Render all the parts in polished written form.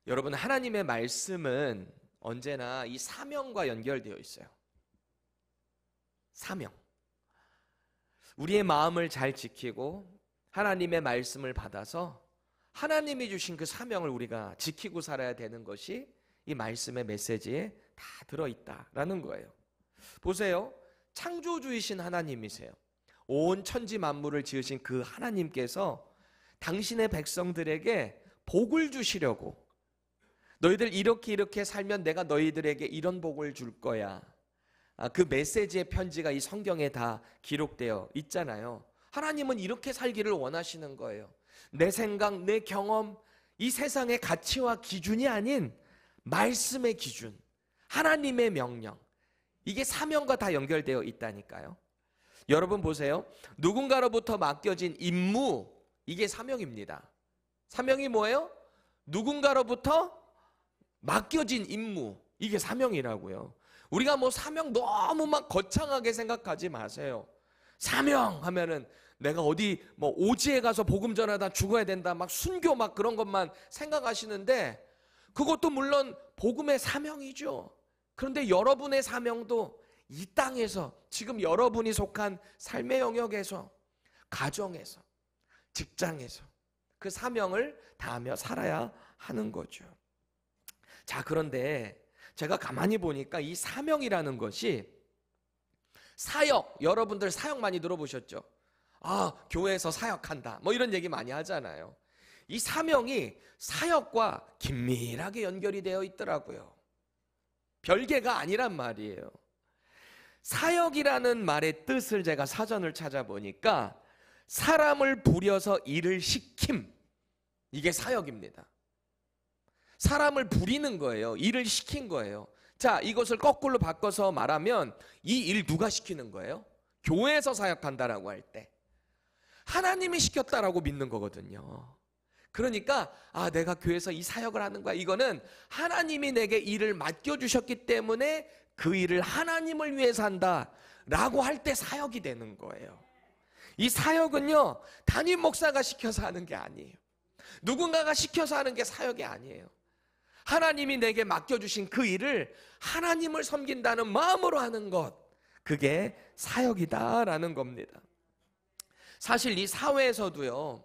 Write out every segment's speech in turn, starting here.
여러분, 하나님의 말씀은 언제나 이 사명과 연결되어 있어요. 사명. 우리의 마음을 잘 지키고 하나님의 말씀을 받아서 하나님이 주신 그 사명을 우리가 지키고 살아야 되는 것이 이 말씀의 메시지에 다 들어있다라는 거예요. 보세요. 창조주이신 하나님이세요. 온 천지 만물을 지으신 그 하나님께서 당신의 백성들에게 복을 주시려고, 너희들 이렇게 살면 내가 너희들에게 이런 복을 줄 거야, 그 메시지의 편지가 이 성경에 다 기록되어 있잖아요. 하나님은 이렇게 살기를 원하시는 거예요. 내 생각, 내 경험, 이 세상의 가치와 기준이 아닌 말씀의 기준, 하나님의 명령, 이게 사명과 다 연결되어 있다니까요. 여러분 보세요. 누군가로부터 맡겨진 임무, 이게 사명입니다. 사명이 뭐예요? 누군가로부터 맡겨진 임무, 이게 사명이라고요. 우리가 뭐 사명 너무 막 거창하게 생각하지 마세요. 사명 하면은 내가 어디 뭐 오지에 가서 복음 전하다 죽어야 된다, 막 순교 막 그런 것만 생각하시는데, 그것도 물론 복음의 사명이죠. 그런데 여러분의 사명도 이 땅에서, 지금 여러분이 속한 삶의 영역에서, 가정에서, 직장에서 그 사명을 다하며 살아야 하는 거죠. 자, 그런데 제가 가만히 보니까 이 사명이라는 것이, 사역, 여러분들 사역 많이 들어보셨죠? 교회에서 사역한다, 뭐 이런 얘기 많이 하잖아요. 이 사명이 사역과 긴밀하게 연결이 되어 있더라고요. 별개가 아니란 말이에요. 사역이라는 말의 뜻을 제가 사전을 찾아보니까 사람을 부려서 일을 시킴, 이게 사역입니다. 사람을 부리는 거예요. 일을 시킨 거예요. 자, 이것을 거꾸로 바꿔서 말하면 이 일 누가 시키는 거예요? 교회에서 사역한다라고 할 때 하나님이 시켰다라고 믿는 거거든요. 그러니까 내가 교회에서 이 사역을 하는 거야, 이거는 하나님이 내게 일을 맡겨주셨기 때문에 그 일을 하나님을 위해서 한다라고 할 때 사역이 되는 거예요. 이 사역은요, 담임 목사가 시켜서 하는 게 아니에요. 누군가가 시켜서 하는 게 사역이 아니에요. 하나님이 내게 맡겨주신 그 일을 하나님을 섬긴다는 마음으로 하는 것, 그게 사역이다라는 겁니다. 사실 이 사회에서도요,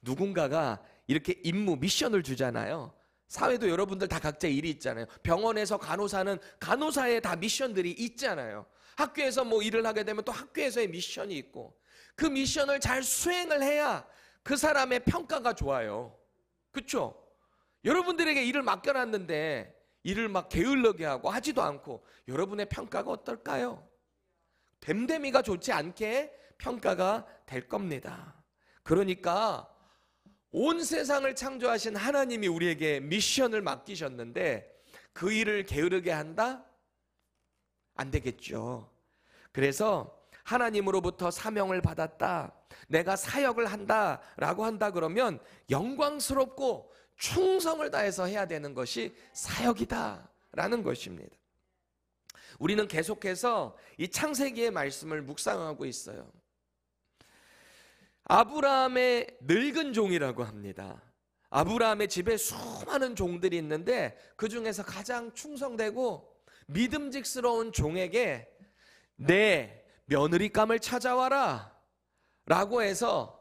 누군가가 이렇게 임무, 미션을 주잖아요. 사회도 여러분들 다 각자 일이 있잖아요. 병원에서 간호사는 간호사의 다 미션들이 있잖아요. 학교에서 뭐 일을 하게 되면 또 학교에서의 미션이 있고, 그 미션을 잘 수행을 해야 그 사람의 평가가 좋아요. 그렇죠? 여러분들에게 일을 맡겨놨는데 일을 막 게을르게 하고 하지도 않고 여러분의 평가가 어떨까요? 됨됨이가 좋지 않게 평가가 될 겁니다. 그러니까 온 세상을 창조하신 하나님이 우리에게 미션을 맡기셨는데 그 일을 게으르게 한다? 안 되겠죠. 그래서 하나님으로부터 사명을 받았다, 내가 사역을 한다라고 한다 그러면 영광스럽고 충성을 다해서 해야 되는 것이 사역이다라는 것입니다. 우리는 계속해서 이 창세기의 말씀을 묵상하고 있어요. 아브라함의 늙은 종이라고 합니다. 아브라함의 집에 수많은 종들이 있는데 그 중에서 가장 충성되고 믿음직스러운 종에게 내 며느리감을 찾아와라 라고 해서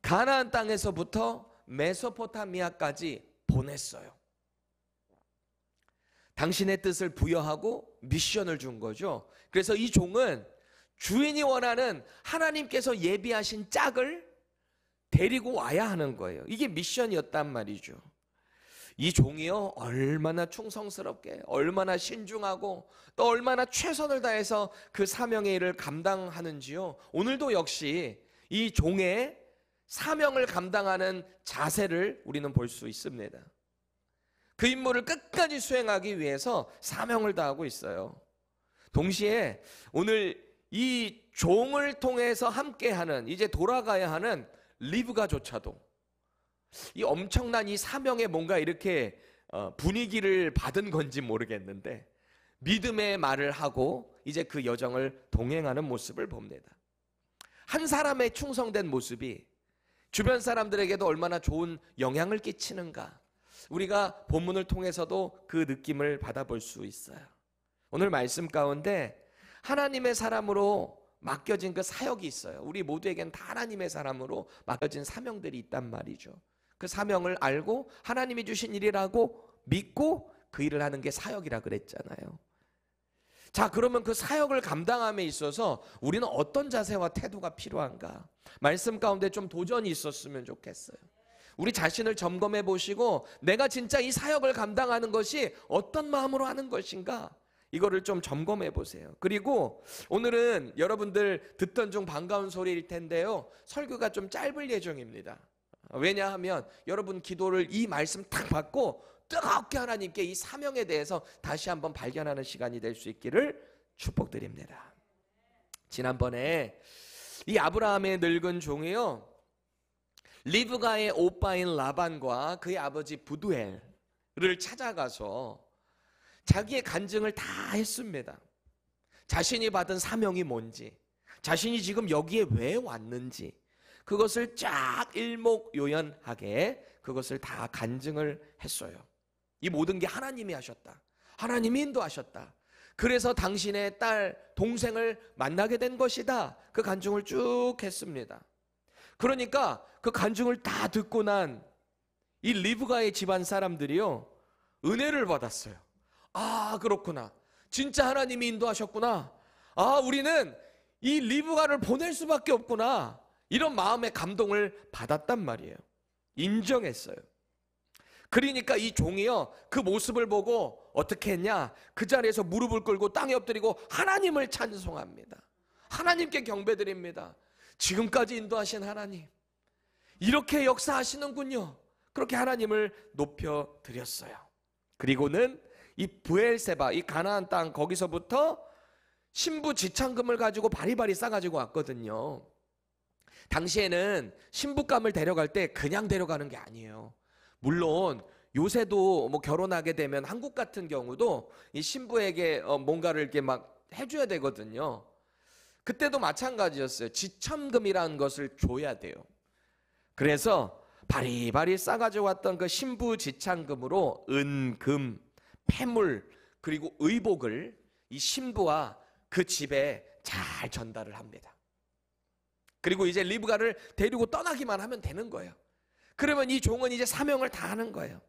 가나안 땅에서부터 메소포타미아까지 보냈어요. 당신의 뜻을 부여하고 미션을 준 거죠. 그래서 이 종은 주인이 원하는 하나님께서 예비하신 짝을 데리고 와야 하는 거예요. 이게 미션이었단 말이죠. 이 종이요, 얼마나 충성스럽게, 얼마나 신중하고 또 얼마나 최선을 다해서 그 사명의 일을 감당하는지요, 오늘도 역시 이 종의 사명을 감당하는 자세를 우리는 볼 수 있습니다. 그 임무를 끝까지 수행하기 위해서 사명을 다하고 있어요. 동시에 오늘 이 종을 통해서 함께하는, 이제 돌아가야 하는 리브가조차도 이 엄청난 이 사명에 뭔가 이렇게 분위기를 받은 건지 모르겠는데 믿음의 말을 하고 이제 그 여정을 동행하는 모습을 봅니다. 한 사람의 충성된 모습이 주변 사람들에게도 얼마나 좋은 영향을 끼치는가, 우리가 본문을 통해서도 그 느낌을 받아볼 수 있어요. 오늘 말씀 가운데 하나님의 사람으로 맡겨진 그 사역이 있어요. 우리 모두에겐 다 하나님의 사람으로 맡겨진 사명들이 있단 말이죠. 그 사명을 알고 하나님이 주신 일이라고 믿고 그 일을 하는 게 사역이라 그랬잖아요. 자, 그러면 그 사역을 감당함에 있어서 우리는 어떤 자세와 태도가 필요한가? 말씀 가운데 좀 도전이 있었으면 좋겠어요. 우리 자신을 점검해 보시고 내가 진짜 이 사역을 감당하는 것이 어떤 마음으로 하는 것인가? 이거를 좀 점검해 보세요. 그리고 오늘은 여러분들 듣던 중 반가운 소리일 텐데요, 설교가 좀 짧을 예정입니다. 왜냐하면 여러분 기도를 이 말씀 딱 받고 뜨겁게 하나님께 이 사명에 대해서 다시 한번 발견하는 시간이 될 수 있기를 축복드립니다. 지난번에 이 아브라함의 늙은 종이요, 리브가의 오빠인 라반과 그의 아버지 부두엘을 찾아가서 자기의 간증을 다 했습니다. 자신이 받은 사명이 뭔지, 자신이 지금 여기에 왜 왔는지 그것을 쫙 일목요연하게 그것을 다 간증을 했어요. 이 모든 게 하나님이 하셨다, 하나님이 인도하셨다, 그래서 당신의 딸 동생을 만나게 된 것이다, 그 간증을 쭉 했습니다. 그러니까 그 간증을 다 듣고 난 이 리브가의 집안 사람들이요, 은혜를 받았어요. 아, 그렇구나, 진짜 하나님이 인도하셨구나, 아, 우리는 이 리브가를 보낼 수밖에 없구나, 이런 마음의 감동을 받았단 말이에요. 인정했어요. 그러니까 이 종이요, 그 모습을 보고 어떻게 했냐, 그 자리에서 무릎을 꿇고 땅에 엎드리고 하나님을 찬송합니다. 하나님께 경배드립니다. 지금까지 인도하신 하나님, 이렇게 역사하시는군요. 그렇게 하나님을 높여드렸어요. 그리고는 이 브엘세바, 이 가나안 땅, 거기서부터 신부 지창금을 가지고 바리바리 싸가지고 왔거든요. 당시에는 신부감을 데려갈 때 그냥 데려가는 게 아니에요. 물론 요새도 뭐 결혼하게 되면 한국 같은 경우도 이 신부에게 뭔가를 이렇게 막 해줘야 되거든요. 그때도 마찬가지였어요. 지참금이라는 것을 줘야 돼요. 그래서 바리바리 싸가지고 왔던 그 신부 지참금으로 은, 금, 폐물 그리고 의복을 이 신부와 그 집에 잘 전달을 합니다. 그리고 이제 리브가를 데리고 떠나기만 하면 되는 거예요. 그러면 이 종은 이제 사명을 다 하는 거예요.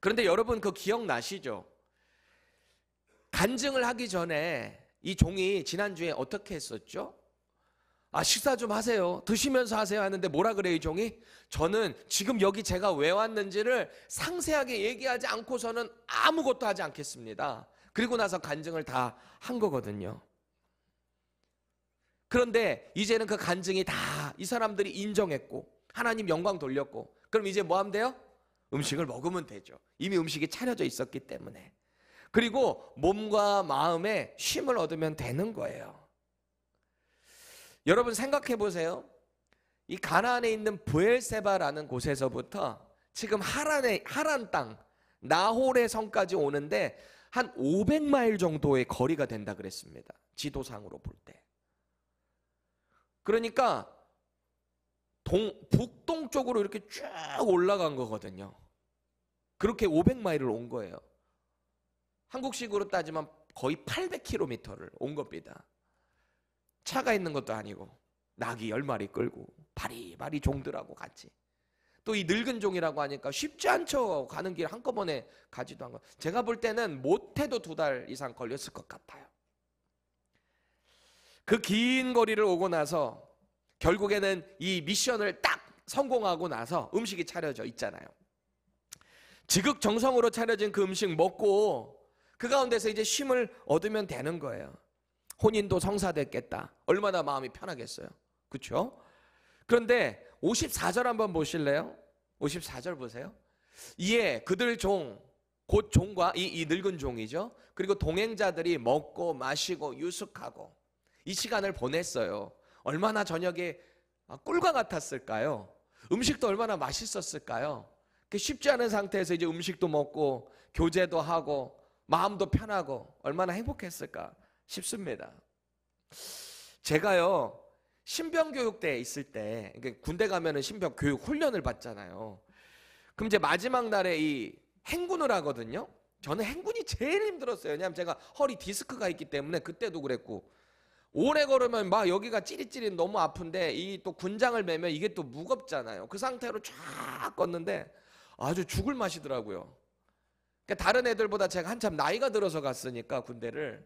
그런데 여러분 그 기억나시죠? 간증을 하기 전에 이 종이 지난주에 어떻게 했었죠? 아, 식사 좀 하세요, 드시면서 하세요 하는데 뭐라 그래요 이 종이? 저는 지금 여기 제가 왜 왔는지를 상세하게 얘기하지 않고서는 아무것도 하지 않겠습니다. 그리고 나서 간증을 다 한 거거든요. 그런데 이제는 그 간증이 다 이 사람들이 인정했고 하나님 영광 돌렸고, 그럼 이제 뭐 하면 돼요? 음식을 먹으면 되죠. 이미 음식이 차려져 있었기 때문에. 그리고 몸과 마음에 쉼을 얻으면 되는 거예요. 여러분 생각해 보세요. 이 가나안에 있는 브엘세바라는 곳에서부터 지금 하란 땅 나홀의 성까지 오는데 한 500마일 정도의 거리가 된다 그랬습니다. 지도상으로 볼 때. 그러니까 북동쪽으로 이렇게 쭉 올라간 거거든요. 그렇게 500마일을 온 거예요. 한국식으로 따지면 거의 800km를 온 겁니다. 차가 있는 것도 아니고 낙이 10마리 끌고 바리바리 종들하고 같이, 또 이 늙은 종이라고 하니까 쉽지 않죠. 가는 길 한꺼번에 가지도 않고, 제가 볼 때는 못해도 2달 이상 걸렸을 것 같아요. 그 긴 거리를 오고 나서 결국에는 이 미션을 딱 성공하고 나서 음식이 차려져 있잖아요. 지극정성으로 차려진 그 음식 먹고 그 가운데서 이제 쉼을 얻으면 되는 거예요. 혼인도 성사됐겠다. 얼마나 마음이 편하겠어요. 그렇죠? 그런데 54절 한번 보실래요? 54절 보세요. 이에 그들 종, 곧 종과 이 늙은 종이죠. 그리고 동행자들이 먹고 마시고 유숙하고 이 시간을 보냈어요. 얼마나 저녁에 꿀과 같았을까요? 음식도 얼마나 맛있었을까요? 쉽지 않은 상태에서 이제 음식도 먹고 교제도 하고 마음도 편하고 얼마나 행복했을까 싶습니다. 제가요, 신병교육대에 있을 때, 군대 가면은 신병 교육 훈련을 받잖아요. 그럼 이제 마지막 날에 이 행군을 하거든요. 저는 행군이 제일 힘들었어요. 왜냐하면 제가 허리 디스크가 있기 때문에 그때도 그랬고, 오래 걸으면 막 여기가 찌릿찌릿 너무 아픈데 이 또 군장을 매면 이게 또 무겁잖아요. 그 상태로 쫙 걷는데 아주 죽을 맛이더라고요. 그러니까 다른 애들보다 제가 한참 나이가 들어서 갔으니까 군대를,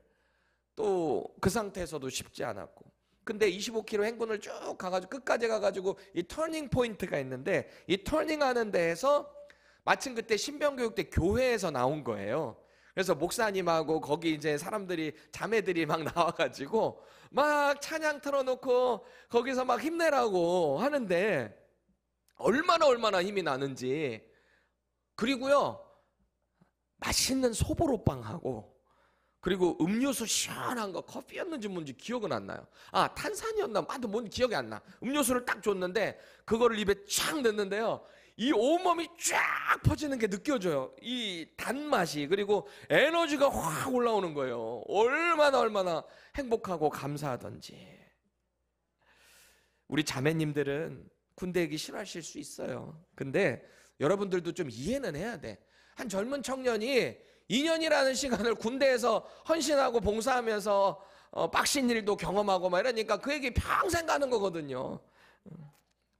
또 그 상태에서도 쉽지 않았고, 근데 25km 행군을 쭉 가가지고 끝까지 가가지고 이 터닝 포인트가 있는데, 이 터닝 하는 데에서 마침 그때 신병교육대 교회에서 나온 거예요. 그래서 목사님하고 거기 이제 사람들이, 자매들이 막 나와가지고 막 찬양 틀어놓고 거기서 막 힘내라고 하는데 얼마나 힘이 나는지. 그리고요, 맛있는 소보로빵하고, 그리고 음료수 시원한 거, 커피였는지 뭔지 기억은 안 나요. 아, 탄산이었나? 뭔지 기억이 안 나. 음료수를 딱 줬는데 그거를 입에 쫙 넣는데요, 이 온몸이 쫙 퍼지는 게 느껴져요. 이 단맛이. 그리고 에너지가 확 올라오는 거예요. 얼마나 행복하고 감사하던지. 우리 자매님들은 군대 얘기 싫어하실 수 있어요. 근데 여러분들도 좀 이해는 해야 돼. 한 젊은 청년이 2년이라는 시간을 군대에서 헌신하고 봉사하면서 빡신 일도 경험하고 막 이러니까 그 얘기 평생 가는 거거든요.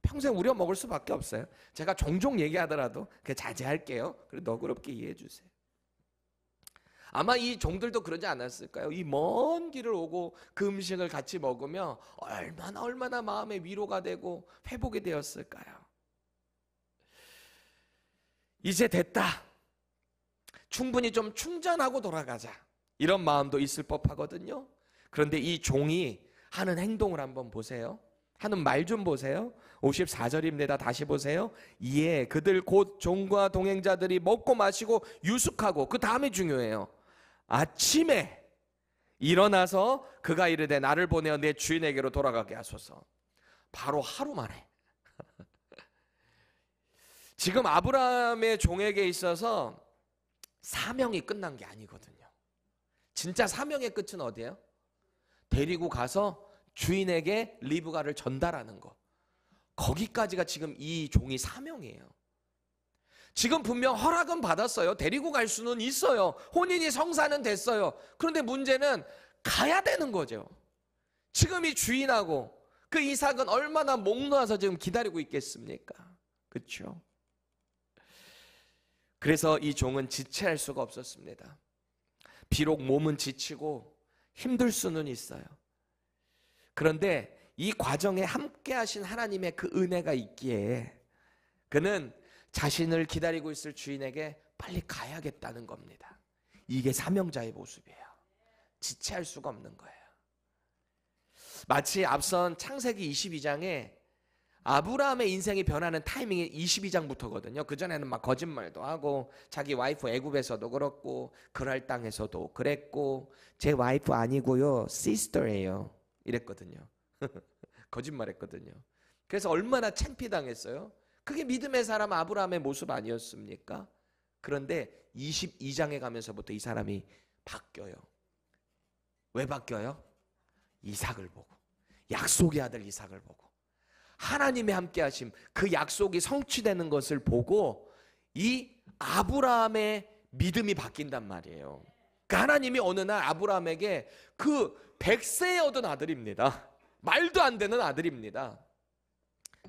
평생 우려먹을 수밖에 없어요. 제가 종종 얘기하더라도 그 자제할게요. 그리고 너그럽게 이해해 주세요. 아마 이 종들도 그러지 않았을까요? 이 먼 길을 오고 그 음식을 같이 먹으며 얼마나 마음의 위로가 되고 회복이 되었을까요? 이제 됐다, 충분히 좀 충전하고 돌아가자, 이런 마음도 있을 법하거든요. 그런데 이 종이 하는 행동을 한번 보세요. 하는 말 좀 보세요. 54절입니다. 다시 보세요. 이에 그들 곧 종과 동행자들이 먹고 마시고 유숙하고, 그 다음이 중요해요. 아침에 일어나서 그가 이르되 나를 보내어 내 주인에게로 돌아가게 하소서. 바로 하루 만에. 지금 아브라함의 종에게 있어서 사명이 끝난 게 아니거든요. 진짜 사명의 끝은 어디예요? 데리고 가서 주인에게 리브가를 전달하는 거. 거기까지가 지금 이 종이 사명이에요. 지금 분명 허락은 받았어요. 데리고 갈 수는 있어요. 혼인이 성사는 됐어요. 그런데 문제는 가야 되는 거죠. 지금 이 주인하고 그 이삭은 얼마나 목 놓아서 지금 기다리고 있겠습니까? 그렇죠? 그래서 이 종은 지체할 수가 없었습니다. 비록 몸은 지치고 힘들 수는 있어요. 그런데 이 과정에 함께 하신 하나님의 그 은혜가 있기에 그는 자신을 기다리고 있을 주인에게 빨리 가야겠다는 겁니다. 이게 사명자의 모습이에요. 지체할 수가 없는 거예요. 마치 앞선 창세기 22장에 아브라함의 인생이 변하는 타이밍이 22장부터거든요. 그전에는 막 거짓말도 하고 자기 와이프 애굽에서도 그렇고 그랄 땅에서도 그랬고 제 와이프 아니고요, 시스터예요 이랬거든요. 거짓말했거든요. 그래서 얼마나 창피당했어요. 그게 믿음의 사람 아브라함의 모습 아니었습니까? 그런데 22장에 가면서부터 이 사람이 바뀌어요. 왜 바뀌어요? 이삭을 보고, 약속의 아들 이삭을 보고, 하나님의 함께 하심, 그 약속이 성취되는 것을 보고 이 아브라함의 믿음이 바뀐단 말이에요. 그 하나님이 어느 날 아브라함에게 그 100세에 얻은 아들입니다. 말도 안 되는 아들입니다.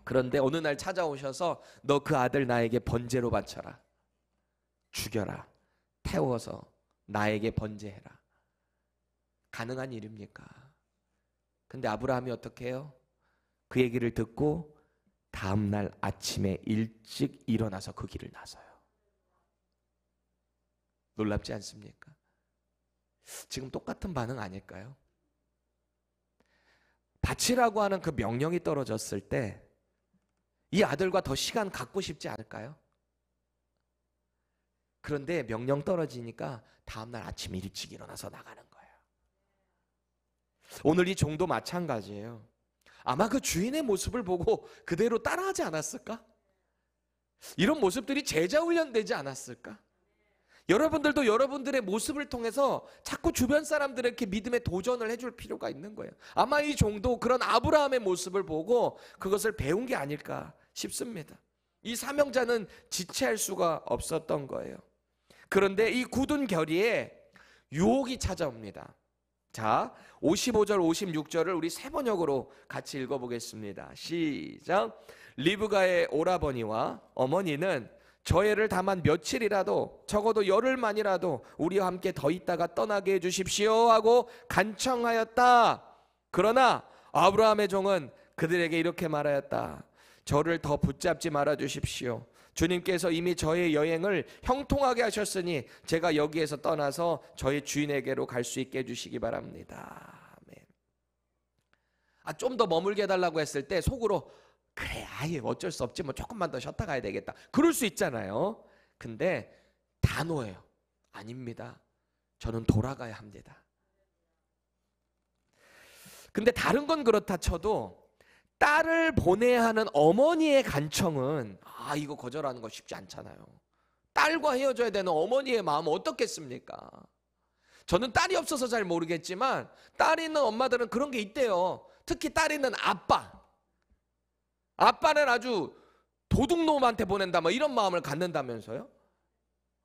그런데 어느 날 찾아오셔서 너 그 아들 나에게 번제로 바쳐라. 죽여라. 태워서 나에게 번제해라. 가능한 일입니까? 근데 아브라함이 어떻게 해요? 그 얘기를 듣고 다음날 아침에 일찍 일어나서 그 길을 나서요. 놀랍지 않습니까? 지금 똑같은 반응 아닐까요? 바치라고 하는 그 명령이 떨어졌을 때 이 아들과 더 시간 갖고 싶지 않을까요? 그런데 명령 떨어지니까 다음날 아침 일찍 일어나서 나가는 거예요. 오늘 이 종도 마찬가지예요. 아마 그 주인의 모습을 보고 그대로 따라하지 않았을까? 이런 모습들이 제자 훈련되지 않았을까? 여러분들도 여러분들의 모습을 통해서 자꾸 주변 사람들에게 믿음의 도전을 해줄 필요가 있는 거예요. 아마 이 종도 그런 아브라함의 모습을 보고 그것을 배운 게 아닐까 싶습니다. 이 사명자는 지체할 수가 없었던 거예요. 그런데 이 굳은 결의에 유혹이 찾아옵니다. 자, 55절 56절을 우리 세 번역으로 같이 읽어보겠습니다. 시작. 리브가의 오라버니와 어머니는 저희를 다만 며칠이라도, 적어도 열흘만이라도 우리와 함께 더 있다가 떠나게 해주십시오 하고 간청하였다. 그러나 아브라함의 종은 그들에게 이렇게 말하였다. 저를 더 붙잡지 말아 주십시오. 주님께서 이미 저의 여행을 형통하게 하셨으니 제가 여기에서 떠나서 저희 주인에게로 갈 수 있게 해주시기 바랍니다. 아멘. 좀 더 머물게 해달라고 했을 때 속으로 그래, 아예 어쩔 수 없지, 뭐 조금만 더 쉬었다 가야 되겠다, 그럴 수 있잖아요. 근데 단호해요. 아닙니다. 저는 돌아가야 합니다. 근데 다른 건 그렇다 쳐도 딸을 보내야 하는 어머니의 간청은 이거 거절하는 거 쉽지 않잖아요. 딸과 헤어져야 되는 어머니의 마음은 어떻겠습니까? 저는 딸이 없어서 잘 모르겠지만 딸이 있는 엄마들은 그런 게 있대요. 특히 딸이 있는 아빠는 아주 도둑놈한테 보낸다, 뭐 이런 마음을 갖는다면서요?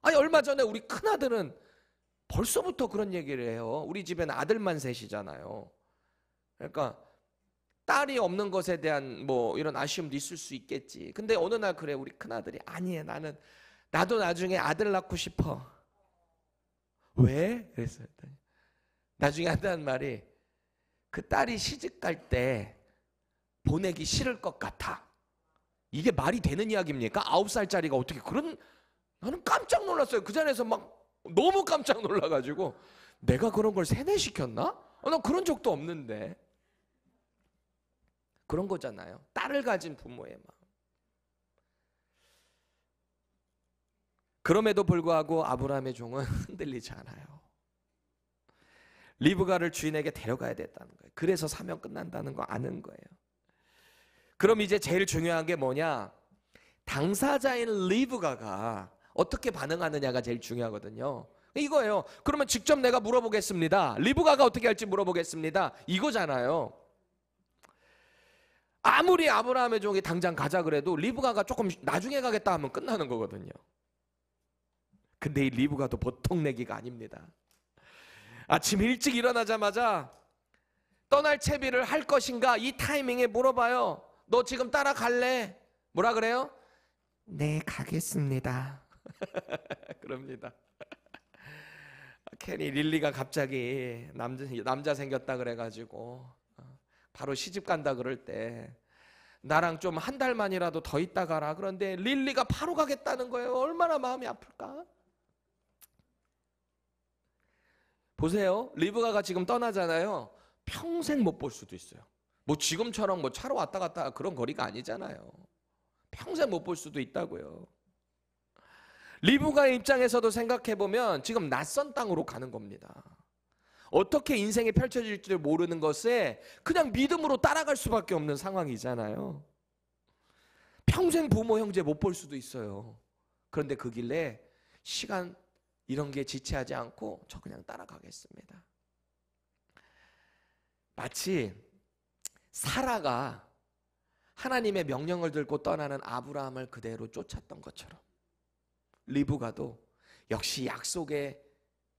아니, 얼마 전에 우리 큰아들은 벌써부터 그런 얘기를 해요. 우리 집에는 아들만 셋이잖아요. 그러니까 딸이 없는 것에 대한 뭐 이런 아쉬움도 있을 수 있겠지. 근데 어느 날 그래, 우리 큰아들이 아니에요, 나도 나중에 아들 낳고 싶어. 왜? 그랬어요. 나중에 한다는 말이 그 딸이 시집 갈 때 보내기 싫을 것 같아. 이게 말이 되는 이야기입니까? 9살짜리가 어떻게 그런, 나는 깜짝 놀랐어요. 그 자리에서 막 너무 깜짝 놀라가지고 내가 그런 걸 세뇌시켰나? 난 그런 적도 없는데. 그런 거잖아요. 딸을 가진 부모의 마음. 그럼에도 불구하고 아브라함의 종은 흔들리지 않아요. 리브가를 주인에게 데려가야 됐다는 거예요. 그래서 사명 끝난다는 거 아는 거예요. 그럼 이제 제일 중요한 게 뭐냐? 당사자인 리브가가 어떻게 반응하느냐가 제일 중요하거든요. 이거예요. 그러면 직접 내가 물어보겠습니다. 리브가가 어떻게 할지 물어보겠습니다. 이거잖아요. 아무리 아브라함의 종이 당장 가자 그래도 리브가가 조금 나중에 가겠다 하면 끝나는 거거든요. 근데 이 리브가도 보통 내기가 아닙니다. 아침 일찍 일어나자마자 떠날 채비를 할 것인가, 이 타이밍에 물어봐요. 너 지금 따라갈래? 뭐라 그래요? 네, 가겠습니다. 그럽니다. 괜히 릴리가 갑자기 남자 생겼다 그래가지고 바로 시집 간다 그럴 때 나랑 좀 한 달만이라도 더 있다 가라. 그런데 릴리가 바로 가겠다는 거예요. 얼마나 마음이 아플까? 보세요. 리브가가 지금 떠나잖아요. 평생 못 볼 수도 있어요. 뭐 지금처럼 뭐 차로 왔다 갔다 그런 거리가 아니잖아요. 평생 못 볼 수도 있다고요. 리브가의 입장에서도 생각해보면 지금 낯선 땅으로 가는 겁니다. 어떻게 인생이 펼쳐질지 모르는 것에 그냥 믿음으로 따라갈 수밖에 없는 상황이잖아요. 평생 부모 형제 못 볼 수도 있어요. 그런데 그 길에 시간 이런 게 지체하지 않고 저 그냥 따라가겠습니다. 마치 사라가 하나님의 명령을 들고 떠나는 아브라함을 그대로 쫓았던 것처럼 리브가도 역시 약속의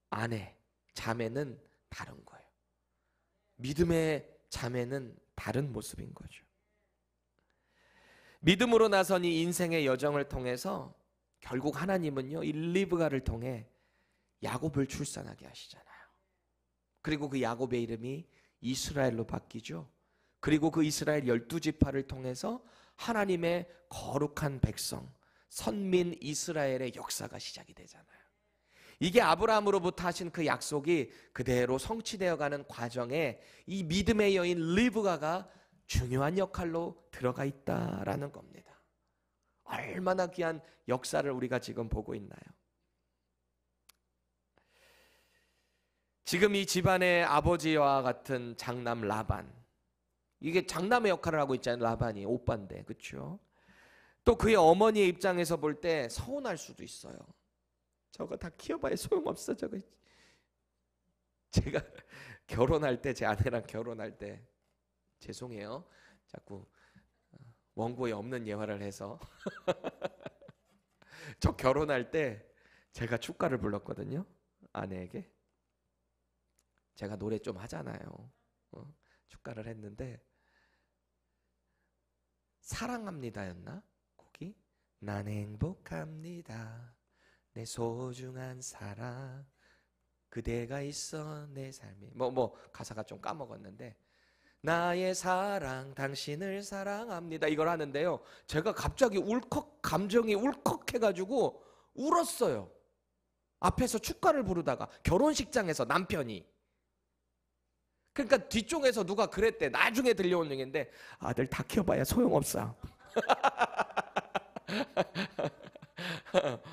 아내, 자매는 다른 거예요. 믿음의 자매는 다른 모습인 거죠. 믿음으로 나선 이 인생의 여정을 통해서 결국 하나님은요, 이 리브가를 통해 야곱을 출산하게 하시잖아요. 그리고 그 야곱의 이름이 이스라엘로 바뀌죠. 그리고 그 이스라엘 12지파를 통해서 하나님의 거룩한 백성, 선민 이스라엘의 역사가 시작이 되잖아요. 이게 아브라함으로부터 하신 그 약속이 그대로 성취되어가는 과정에 이 믿음의 여인 리브가가 중요한 역할로 들어가 있다라는 겁니다. 얼마나 귀한 역사를 우리가 지금 보고 있나요? 지금 이 집안의 아버지와 같은 장남 라반, 이게 장남의 역할을 하고 있잖아요. 라반이 오빠인데, 그렇죠? 또 그의 어머니의 입장에서 볼 때 서운할 수도 있어요. 저거 다 키워봐야 소용없어. 저거 제가 결혼할 때, 제 아내랑 결혼할 때, 죄송해요, 자꾸 원고에 없는 예화를 해서 저 결혼할 때 제가 축가를 불렀거든요. 아내에게. 제가 노래 좀 하잖아요. 축가를 했는데 사랑합니다였나? 곡이 난 행복합니다. 내 소중한 사랑 그대가 있어 내 삶이 뭐 가사가 좀 까먹었는데 나의 사랑 당신을 사랑합니다 이걸 하는데요. 제가 갑자기 감정이 울컥해가지고 울었어요. 앞에서 축가를 부르다가 결혼식장에서 남편이. 그러니까 뒤쪽에서 누가 그랬대. 나중에 들려온 얘기인데 아들 다 키워봐야 소용없어.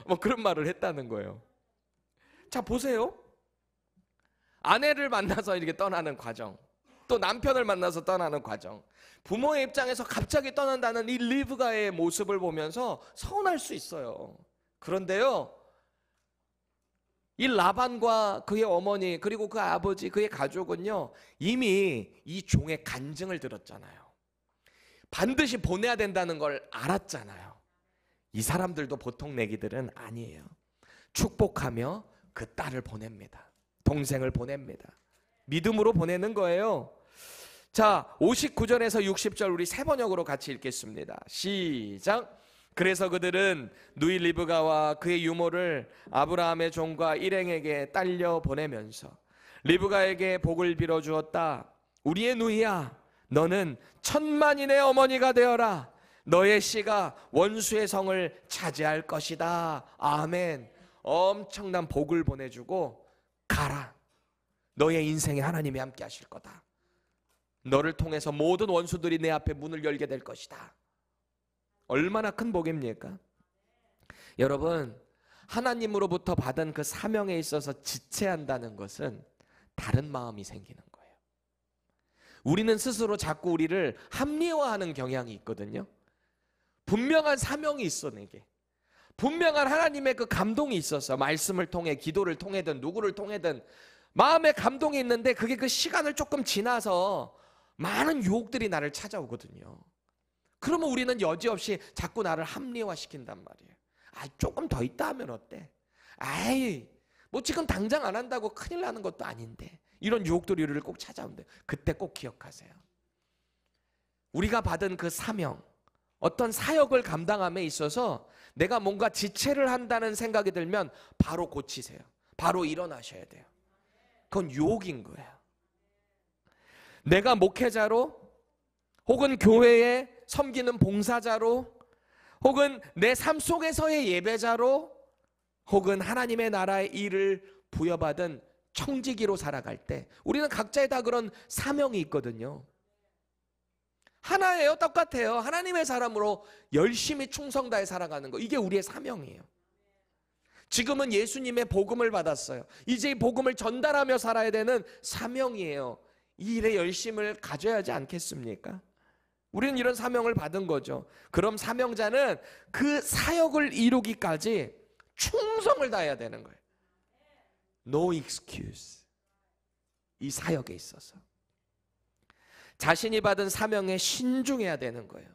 뭐 그런 말을 했다는 거예요. 자 보세요. 아내를 만나서 이렇게 떠나는 과정, 또 남편을 만나서 떠나는 과정, 부모의 입장에서 갑자기 떠난다는 이 리브가의 모습을 보면서 서운할 수 있어요. 그런데요, 이 라반과 그의 어머니 그리고 그 아버지 그의 가족은요 이미 이 종의 간증을 들었잖아요. 반드시 보내야 된다는 걸 알았잖아요. 이 사람들도 보통 내기들은 아니에요. 축복하며 그 딸을 보냅니다. 동생을 보냅니다. 믿음으로 보내는 거예요. 자, 59절에서 60절 우리 세 번역으로 같이 읽겠습니다. 시작. 그래서 그들은 누이 리브가와 그의 유모를 아브라함의 종과 일행에게 딸려 보내면서 리브가에게 복을 빌어 주었다. 우리의 누이야, 너는 천만인의 어머니가 되어라. 너의 씨가 원수의 성을 차지할 것이다. 아멘. 엄청난 복을 보내주고 가라. 너의 인생에 하나님이 함께 하실 거다. 너를 통해서 모든 원수들이 내 앞에 문을 열게 될 것이다. 얼마나 큰 복입니까? 여러분, 하나님으로부터 받은 그 사명에 있어서 지체한다는 것은 다른 마음이 생기는 거예요. 우리는 스스로 자꾸 우리를 합리화하는 경향이 있거든요. 분명한 사명이 있어 내게. 분명한 하나님의 그 감동이 있어서 말씀을 통해 기도를 통해든 누구를 통해든 마음의 감동이 있는데 그게 그 시간을 조금 지나서 많은 유혹들이 나를 찾아오거든요. 그러면 우리는 여지없이 자꾸 나를 합리화시킨단 말이에요. 아, 조금 더 있다 하면 어때? 아이, 뭐 지금 당장 안 한다고 큰일 나는 것도 아닌데. 이런 유혹들이 우리를 꼭 찾아온대. 그때 꼭 기억하세요. 우리가 받은 그 사명, 어떤 사역을 감당함에 있어서 내가 뭔가 지체를 한다는 생각이 들면 바로 고치세요. 바로 일어나셔야 돼요. 그건 유혹인 거예요. 내가 목회자로 혹은 교회에 섬기는 봉사자로 혹은 내 삶 속에서의 예배자로 혹은 하나님의 나라의 일을 부여받은 청지기로 살아갈 때 우리는 각자의 다 그런 사명이 있거든요. 하나예요. 똑같아요. 하나님의 사람으로 열심히 충성 다해 살아가는 거, 이게 우리의 사명이에요. 지금은 예수님의 복음을 받았어요. 이제 이 복음을 전달하며 살아야 되는 사명이에요. 이 일에 열심을 가져야 하지 않겠습니까? 우리는 이런 사명을 받은 거죠. 그럼 사명자는 그 사역을 이루기까지 충성을 다해야 되는 거예요. No excuse. 이 사역에 있어서 자신이 받은 사명에 신중해야 되는 거예요.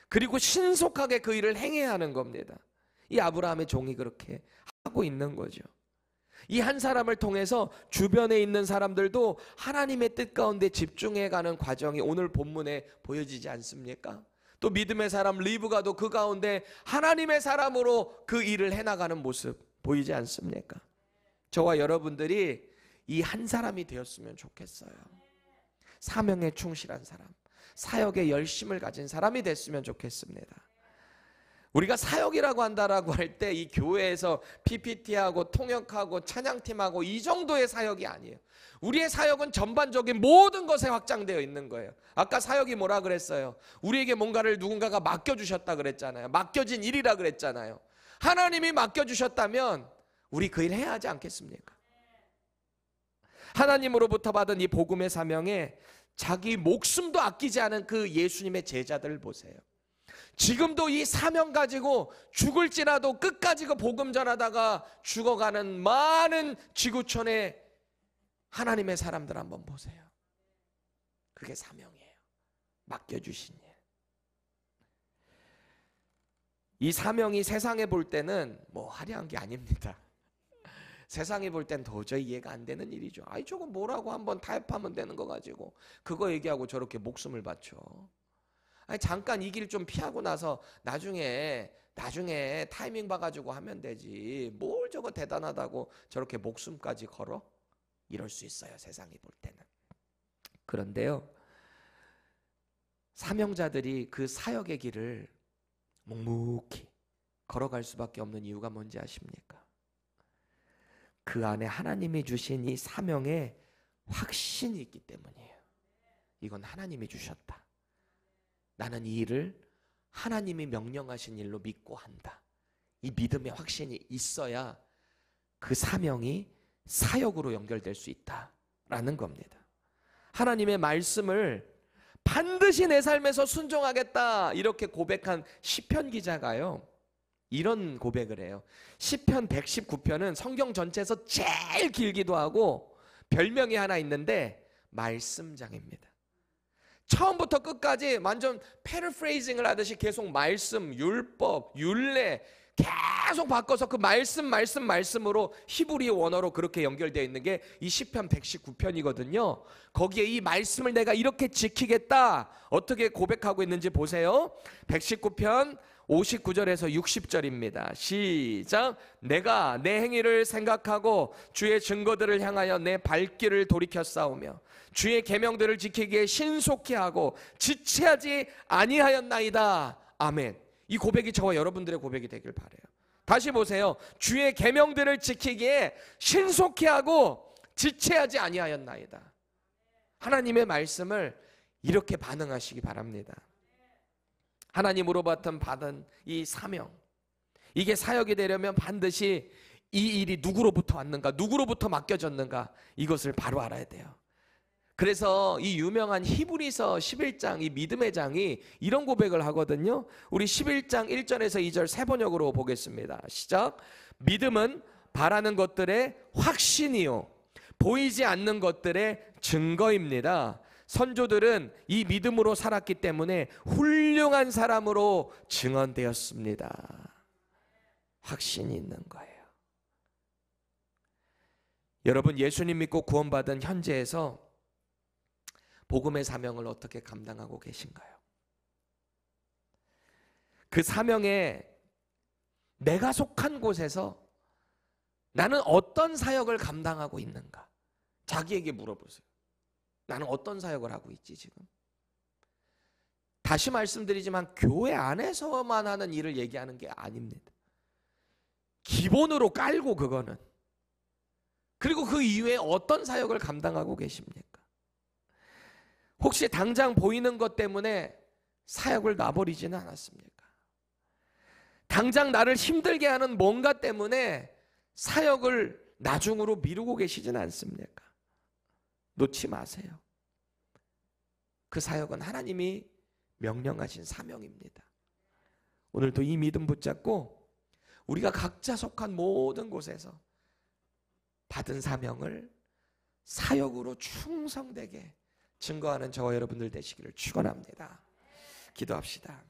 그리고 신속하게 그 일을 행해야 하는 겁니다. 이 아브라함의 종이 그렇게 하고 있는 거죠. 이 한 사람을 통해서 주변에 있는 사람들도 하나님의 뜻 가운데 집중해가는 과정이 오늘 본문에 보여지지 않습니까? 또 믿음의 사람 리브가도 그 가운데 하나님의 사람으로 그 일을 해나가는 모습 보이지 않습니까? 저와 여러분들이 이 한 사람이 되었으면 좋겠어요. 사명에 충실한 사람, 사역에 열심을 가진 사람이 됐으면 좋겠습니다. 우리가 사역이라고 한다라고 할 때 이 교회에서 PPT하고 통역하고 찬양팀하고 이 정도의 사역이 아니에요. 우리의 사역은 전반적인 모든 것에 확장되어 있는 거예요. 아까 사역이 뭐라 그랬어요? 우리에게 뭔가를 누군가가 맡겨주셨다 그랬잖아요. 맡겨진 일이라 그랬잖아요. 하나님이 맡겨주셨다면 우리 그 일 해야 하지 않겠습니까? 하나님으로부터 받은 이 복음의 사명에 자기 목숨도 아끼지 않은 그 예수님의 제자들을 보세요. 지금도 이 사명 가지고 죽을지라도 끝까지 그 복음 전하다가 죽어가는 많은 지구촌의 하나님의 사람들 한번 보세요. 그게 사명이에요. 맡겨주신 일. 이 사명이 세상에 볼 때는 뭐 화려한 게 아닙니다. 세상에 볼 땐 도저히 이해가 안 되는 일이죠. 아이 저거 뭐라고 한번 타협하면 되는 거 가지고 그거 얘기하고 저렇게 목숨을 바쳐. 아니 잠깐 이 길 좀 피하고 나서 나중에 타이밍 봐가지고 하면 되지. 뭘 저거 대단하다고 저렇게 목숨까지 걸어? 이럴 수 있어요, 세상이 볼 때는. 그런데요, 사명자들이 그 사역의 길을 묵묵히 걸어갈 수밖에 없는 이유가 뭔지 아십니까? 그 안에 하나님이 주신 이 사명에 확신이 있기 때문이에요. 이건 하나님이 주셨다. 나는 이 일을 하나님이 명령하신 일로 믿고 한다. 이 믿음의 확신이 있어야 그 사명이 사역으로 연결될 수 있다라는 겁니다. 하나님의 말씀을 반드시 내 삶에서 순종하겠다 이렇게 고백한 시편 기자가요, 이런 고백을 해요. 시편 119편은 성경 전체에서 제일 길기도 하고 별명이 하나 있는데 말씀장입니다. 처음부터 끝까지 완전 패러프레이징을 하듯이 계속 말씀, 율법, 율례 계속 바꿔서 그 말씀으로 히브리 원어로 그렇게 연결되어 있는 게 이 시편 119편이거든요. 거기에 이 말씀을 내가 이렇게 지키겠다 어떻게 고백하고 있는지 보세요. 119편 59절에서 60절입니다. 시작. 내가 내 행위를 생각하고 주의 증거들을 향하여 내 발길을 돌이켜 싸우며 주의 계명들을 지키기에 신속히 하고 지체하지 아니하였나이다. 아멘. 이 고백이 저와 여러분들의 고백이 되길 바라요. 다시 보세요. 주의 계명들을 지키기에 신속히 하고 지체하지 아니하였나이다. 하나님의 말씀을 이렇게 반응하시기 바랍니다. 하나님으로부터 받은 이 사명, 이게 사역이 되려면 반드시 이 일이 누구로부터 왔는가, 누구로부터 맡겨졌는가, 이것을 바로 알아야 돼요. 그래서 이 유명한 히브리서 11장, 이 믿음의 장이 이런 고백을 하거든요. 우리 11장 1절에서 2절 세 번역으로 보겠습니다. 시작. 믿음은 바라는 것들의 확신이요 보이지 않는 것들의 증거입니다. 선조들은 이 믿음으로 살았기 때문에 훌륭한 사람으로 증언되었습니다. 확신이 있는 거예요. 여러분, 예수님 믿고 구원받은 현재에서 복음의 사명을 어떻게 감당하고 계신가요? 그 사명에 내가 속한 곳에서 나는 어떤 사역을 감당하고 있는가? 자기에게 물어보세요. 나는 어떤 사역을 하고 있지 지금? 다시 말씀드리지만 교회 안에서만 하는 일을 얘기하는 게 아닙니다. 기본으로 깔고 그거는. 그리고 그 이후에 어떤 사역을 감당하고 계십니까? 혹시 당장 보이는 것 때문에 사역을 놔버리지는 않았습니까? 당장 나를 힘들게 하는 뭔가 때문에 사역을 나중으로 미루고 계시지는 않습니까? 놓지 마세요. 그 사역은 하나님이 명령하신 사명입니다. 오늘도 이 믿음 붙잡고 우리가 각자 속한 모든 곳에서 받은 사명을 사역으로 충성되게 증거하는 저와 여러분들 되시기를 축원합니다. 기도합시다.